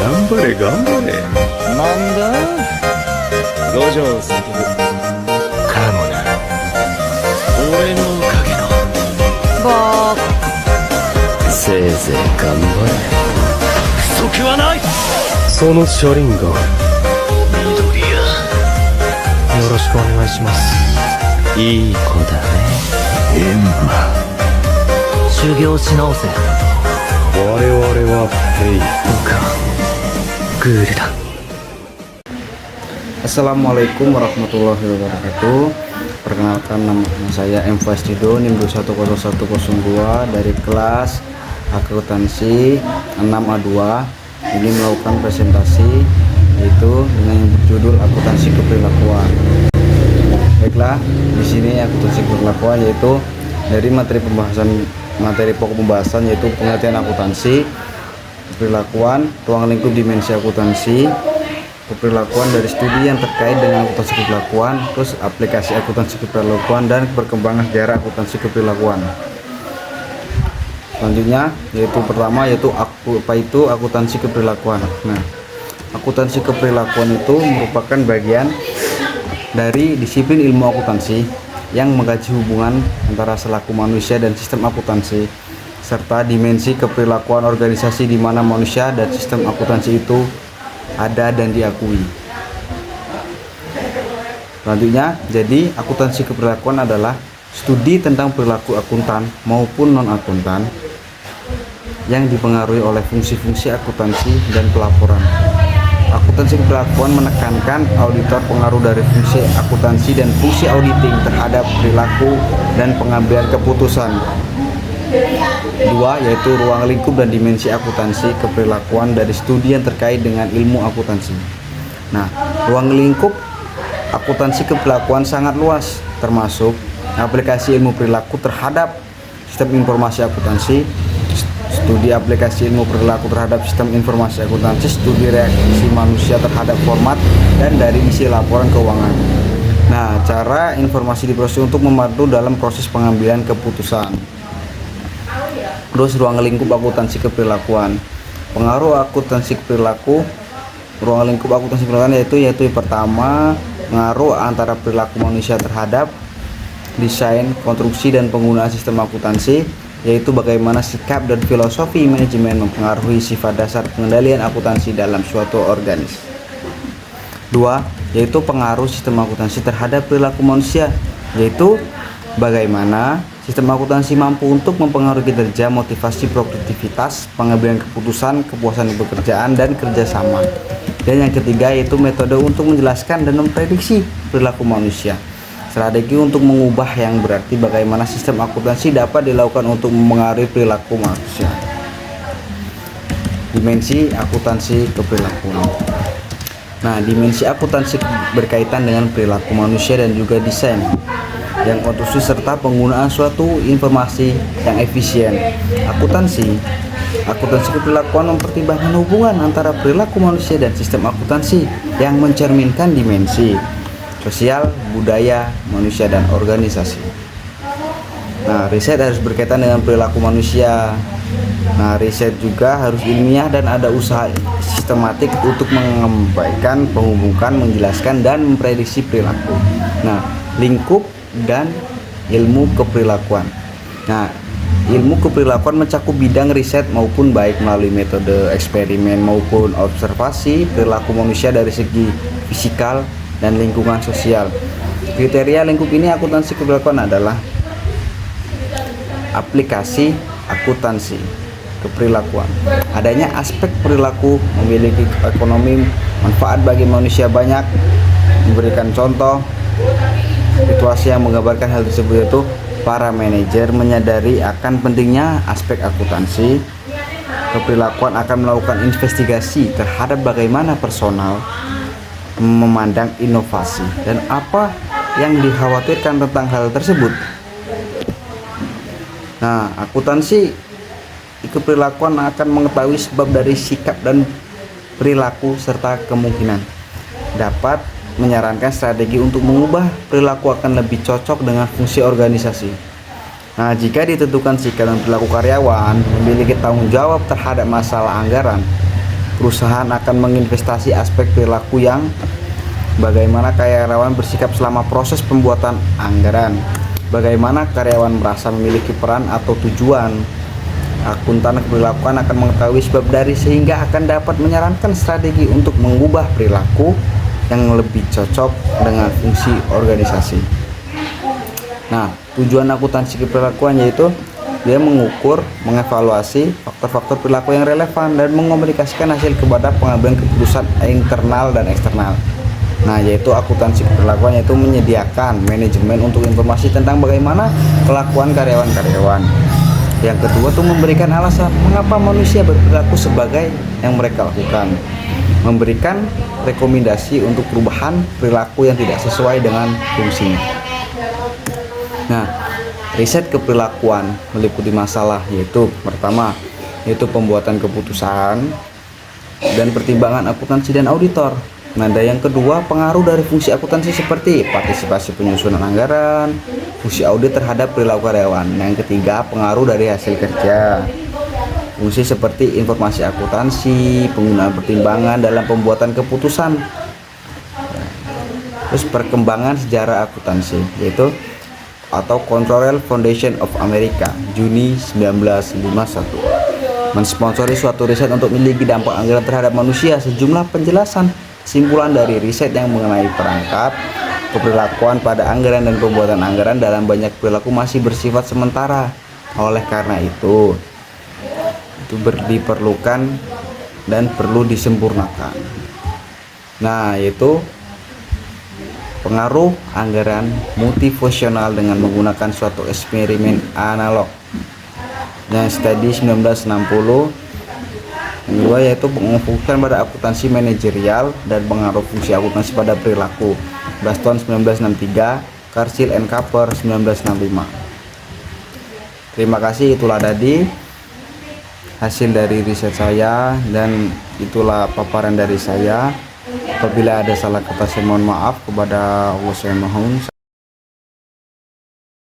頑張れ頑張れ。なんだ五条悟かもな。俺のおかげだ。バーせいぜい頑張不足はない。れ。その車輪が緑谷よろしくお願いします。いい子だね。エンマ。修行し直せ。我々はフェイグールだ。 Assalamualaikum warahmatullahi wabarakatuh. Perkenalkan, nama saya M. Fastido, NIM 210102 dari kelas akuntansi 6A2. Ini melakukan presentasi yaitu dengan yang berjudul akuntansi keperilakuan. Baiklah, di sini akuntansi keperilakuan yaitu dari materi pokok pembahasan yaitu pengertian akuntansi, keperilakuan, ruang lingkup dimensi akuntansi, keperilakuan dari studi yang terkait dengan akuntansi keperilakuan, terus aplikasi akuntansi keperilakuan dan perkembangan sejarah akuntansi keperilakuan. Selanjutnya yaitu pertama yaitu apa itu akuntansi keperilakuan. Nah, akuntansi keperilakuan itu merupakan bagian dari disiplin ilmu akuntansi yang mengkaji hubungan antara selaku manusia dan sistem akuntansi serta dimensi keperilakuan organisasi di mana manusia dan sistem akuntansi itu ada dan diakui. Selanjutnya, jadi akuntansi keperilakuan adalah studi tentang perilaku akuntan maupun non-akuntan yang dipengaruhi oleh fungsi-fungsi akuntansi dan pelaporan. Akuntansi keperilakuan menekankan auditor pengaruh dari fungsi akuntansi dan fungsi auditing terhadap perilaku dan pengambilan keputusan. Dua, yaitu ruang lingkup dan dimensi akuntansi keperilakuan dari studi yang terkait dengan ilmu akuntansi. Nah, ruang lingkup akuntansi keperilakuan sangat luas, termasuk aplikasi ilmu perilaku terhadap sistem informasi akuntansi, studi aplikasi ilmu perilaku terhadap sistem informasi akuntansi, studi reaksi manusia terhadap format, dan dari isi laporan keuangan. Nah, cara informasi diproses untuk membantu dalam proses pengambilan keputusan. Terus ruang lingkup akuntansi keperilakuan. Pengaruh akuntansi perilaku, ruang lingkup akuntansi keperilakuan yaitu yang pertama, pengaruh antara perilaku manusia terhadap desain, konstruksi dan penggunaan sistem akuntansi, yaitu bagaimana sikap dan filosofi manajemen mempengaruhi sifat dasar pengendalian akuntansi dalam suatu organisasi. Dua, yaitu pengaruh sistem akuntansi terhadap perilaku manusia, yaitu bagaimana sistem akuntansi mampu untuk mempengaruhi kinerja, motivasi, produktivitas, pengambilan keputusan, kepuasan di pekerjaan, dan kerjasama. Dan yang ketiga yaitu metode untuk menjelaskan dan memprediksi perilaku manusia. Strategi untuk mengubah yang berarti bagaimana sistem akuntansi dapat dilakukan untuk mempengaruhi perilaku manusia. Dimensi akuntansi keperilakuan. Nah, dimensi akuntansi berkaitan dengan perilaku manusia dan juga desain yang konstruksi serta penggunaan suatu informasi yang efisien. Akuntansi keperilakuan mempertimbangkan hubungan antara perilaku manusia dan sistem akuntansi yang mencerminkan dimensi sosial, budaya, manusia, dan organisasi. Nah, riset harus berkaitan dengan perilaku manusia. Nah, riset juga harus ilmiah dan ada usaha sistematik untuk mengembangkan, menghubungkan, menjelaskan, dan memprediksi perilaku. Nah, lingkup dan ilmu keperilakuan. Nah, ilmu keperilakuan mencakup bidang riset maupun baik melalui metode eksperimen maupun observasi perilaku manusia dari segi fisikal dan lingkungan sosial. Kriteria lingkup ini akuntansi keperilakuan adalah aplikasi akuntansi keperilakuan. Adanya aspek perilaku memiliki ekonomi manfaat bagi manusia banyak. Memberikan contoh situasi yang menggambarkan hal tersebut yaitu para manajer menyadari akan pentingnya aspek akuntansi keperilakuan akan melakukan investigasi terhadap bagaimana personal memandang inovasi dan apa yang dikhawatirkan tentang hal tersebut. Nah, akuntansi keperilakuan akan mengetahui sebab dari sikap dan perilaku serta kemungkinan dapat menyarankan strategi untuk mengubah perilaku akan lebih cocok dengan fungsi organisasi. Nah, jika ditentukan sikap dan perilaku karyawan memiliki tanggung jawab terhadap masalah anggaran, perusahaan akan menginvestasi aspek perilaku yang bagaimana karyawan bersikap selama proses pembuatan anggaran, bagaimana karyawan merasa memiliki peran atau tujuan. Akuntan keperilakuan akan mengetahui sebab dari sehingga akan dapat menyarankan strategi untuk mengubah perilaku yang lebih cocok dengan fungsi organisasi. Nah, tujuan akuntansi keperilakuan yaitu dia mengukur, mengevaluasi faktor-faktor perilaku yang relevan dan mengomunikasikan hasil kepada pengambilan keputusan internal dan eksternal. Nah, yaitu akuntansi keperilakuan yaitu menyediakan manajemen untuk informasi tentang bagaimana kelakuan karyawan-karyawan. Yang kedua tuh memberikan alasan mengapa manusia berperilaku sebagai yang mereka lakukan. Memberikan rekomendasi untuk perubahan perilaku yang tidak sesuai dengan fungsinya. Nah, riset keperilakuan meliputi masalah yaitu pertama yaitu pembuatan keputusan dan pertimbangan akuntansi dan auditor. Nah, dan yang kedua pengaruh dari fungsi akuntansi seperti partisipasi penyusunan anggaran, fungsi audit terhadap perilaku karyawan. Yang ketiga pengaruh dari hasil kerja, fungsi seperti informasi akuntansi, penggunaan pertimbangan dalam pembuatan keputusan. Terus perkembangan sejarah akuntansi yaitu atau Control Foundation of America Juni 1951 mensponsori suatu riset untuk memiliki dampak anggaran terhadap manusia. Sejumlah penjelasan kesimpulan dari riset yang mengenai perangkat keperilakuan pada anggaran dan pembuatan anggaran dalam banyak perilaku masih bersifat sementara. Oleh karena itu diperlukan dan perlu disempurnakan. Nah, yaitu pengaruh anggaran multifungsional dengan menggunakan suatu eksperimen analog. Nah, studi 1960 yang kedua yaitu mengofokuskan pada akuntansi manajerial dan pengaruh fungsi akuntansi pada perilaku. Baston 1963, Karsil and Kapper 1965. Terima kasih, itulah tadi hasil dari riset saya dan itulah paparan dari saya. Apabila ada salah kata saya mohon maaf, kepada Allah saya mohon.